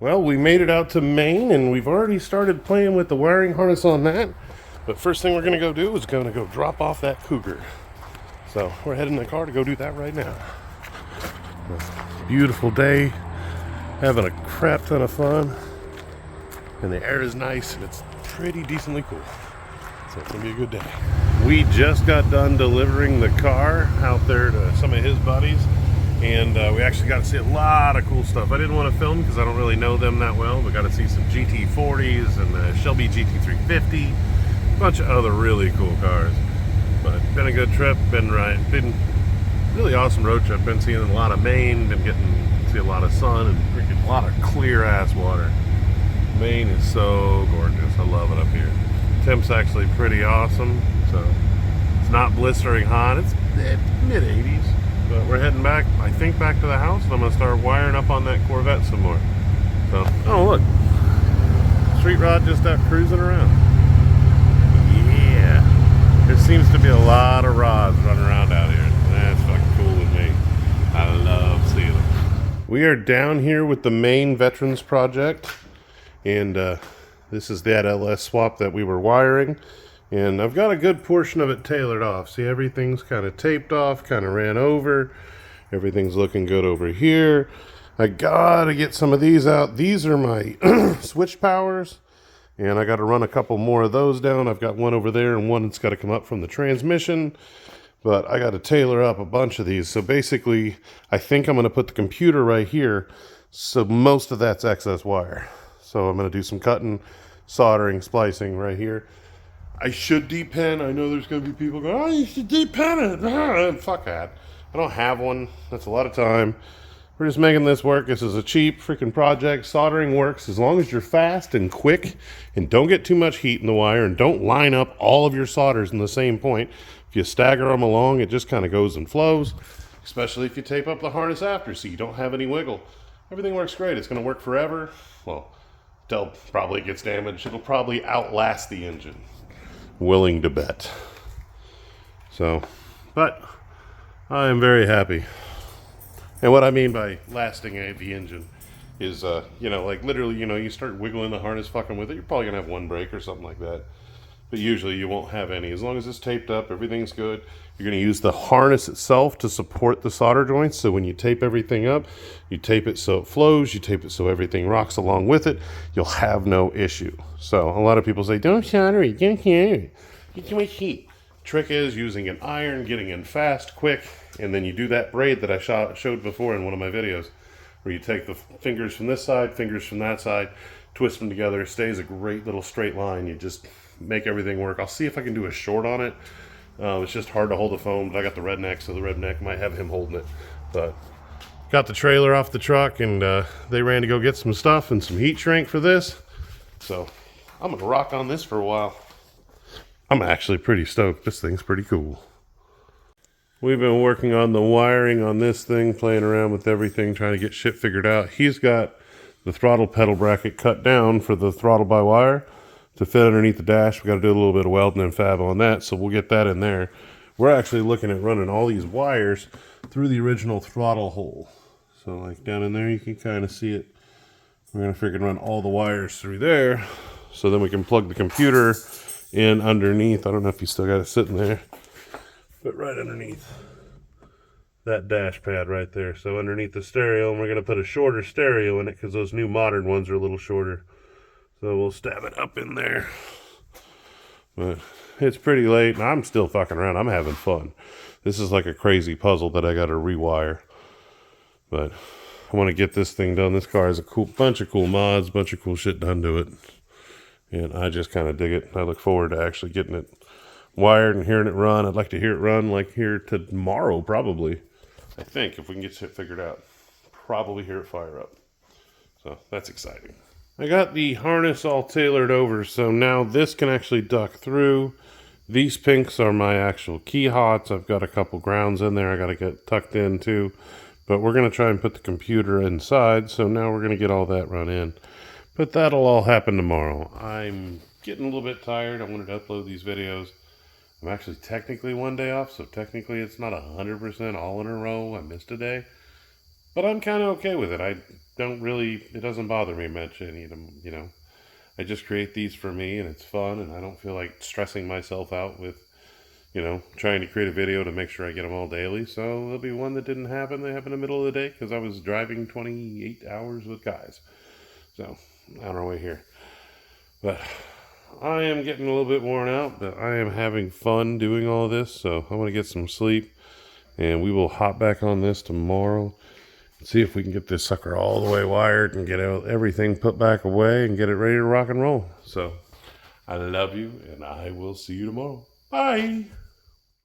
Well, we made it out to Maine, and we've already started playing with the wiring harness on that. But first thing we're going to go do is going to go drop off that cougar. So we're heading in the car to go do that right now. Beautiful day, having a crap ton of fun, and the air is nice, and it's pretty decently cool. So it's going to be a good day. We just got done delivering the car out there to some of his buddies. And we actually got to see a lot of cool stuff. I didn't want to film because I don't really know them that well. We got to see some GT40s and the Shelby GT350, a bunch of other really cool cars. But been a good trip, been really awesome road trip. Been seeing a lot of Maine, been getting to see a lot of sun and freaking a lot of clear ass water. Maine is so gorgeous. I love it up here. Temp's actually pretty awesome, so it's not blistering hot. It's mid-80s. But we're heading back, I think, back to the house, and I'm going to start wiring up on that Corvette some more. So, oh look, Street Rod just out cruising around. Yeah, there seems to be a lot of rods running around out here. That's fucking cool with me. I love seeing them. We are down here with the Maine Veterans Project, and this is that LS swap that we were wiring. And I've got a good portion of it tailored off. See, everything's kind of taped off, kind of ran over. Everything's looking good over here. I gotta get some of these out. These are my switch powers. And I gotta run a couple more of those down. I've got one over there and one that's gotta come up from the transmission. But I gotta tailor up a bunch of these. So basically, I think I'm gonna put the computer right here. So most of that's excess wire. So I'm gonna do some cutting, soldering, splicing right here. I should depen. I know there's going to be people going, oh, you should depen it. Fuck that. I don't have one. That's a lot of time. We're just making this work. This is a cheap freaking project. Soldering works as long as you're fast and quick and don't get too much heat in the wire and don't line up all of your solders in the same point. If you stagger them along, it just kind of goes and flows, especially if you tape up the harness after so you don't have any wiggle. Everything works great. It's going to work forever. Well, until probably it gets damaged. It'll probably outlast the engine. Willing to bet. So, but I am very happy. And what I mean by lasting the engine is, like literally, you start wiggling the harness fucking with it, you're probably going to have one break or something like that. But usually you won't have any. As long as it's taped up, everything's good. You're going to use the harness itself to support the solder joints. So when you tape everything up, you tape it so it flows, you tape it so everything rocks along with it. You'll have no issue. So a lot of people say, don't solder it, don't solder it. Get too much heat. Trick is using an iron, getting in fast, quick, and then you do that braid that I showed before in one of my videos, where you take the fingers from this side, fingers from that side, twist them together. It stays a great little straight line. You just make everything work. I'll see if I can do a short on it. It's just hard to hold the phone, but I got the redneck, so the redneck might have him holding it. But got the trailer off the truck, and they ran to go get some stuff and some heat shrink for this. So I'm going to rock on this for a while. I'm actually pretty stoked. This thing's pretty cool. We've been working on the wiring on this thing, playing around with everything, trying to get shit figured out. He's got the throttle pedal bracket cut down for the throttle by wire to fit underneath the dash. We got to do a little bit of welding and fab on that, so we'll get that in there. We're actually looking at running all these wires through the original throttle hole. So like down in there, you can kind of see it. We're going to freaking run all the wires through there, so then we can plug the computer in underneath. I don't know if you still got it sitting there, but right underneath that dash pad right there. So underneath the stereo, and we're going to put a shorter stereo in it because those new modern ones are a little shorter. So we'll stab it up in there. But it's pretty late, and I'm still fucking around. I'm having fun. This is like a crazy puzzle that I got to rewire. But I want to get this thing done. This car has a bunch of cool mods, bunch of cool shit done to it. And I just kind of dig it. I look forward to actually getting it wired and hearing it run. I'd like to hear it run like here tomorrow, probably. I think, if we can get it figured out. Probably hear it fire up. So that's exciting. I got the harness all tailored over, so now this can actually duck through. These pinks are my actual key hots. I've got a couple grounds in there I got to get tucked in too. But we're going to try and put the computer inside, so now we're going to get all that run in. But that'll all happen tomorrow. I'm getting a little bit tired. I wanted to upload these videos. I'm actually technically one day off, so technically it's not 100% all in a row. I missed a day. But I'm kind of okay with it. I don't really, it doesn't bother me much, any of them, you know. I just create these for me, and it's fun, and I don't feel like stressing myself out with, you know, trying to create a video to make sure I get them all daily. So there'll be one that didn't happen. They happened in the middle of the day because I was driving 28 hours with guys. So on our way here. But I am getting a little bit worn out, but I am having fun doing all this. So I want to get some sleep, and we will hop back on this tomorrow. See if we can get this sucker all the way wired and get everything put back away and get it ready to rock and roll. So I love you, and I will see you tomorrow. Bye.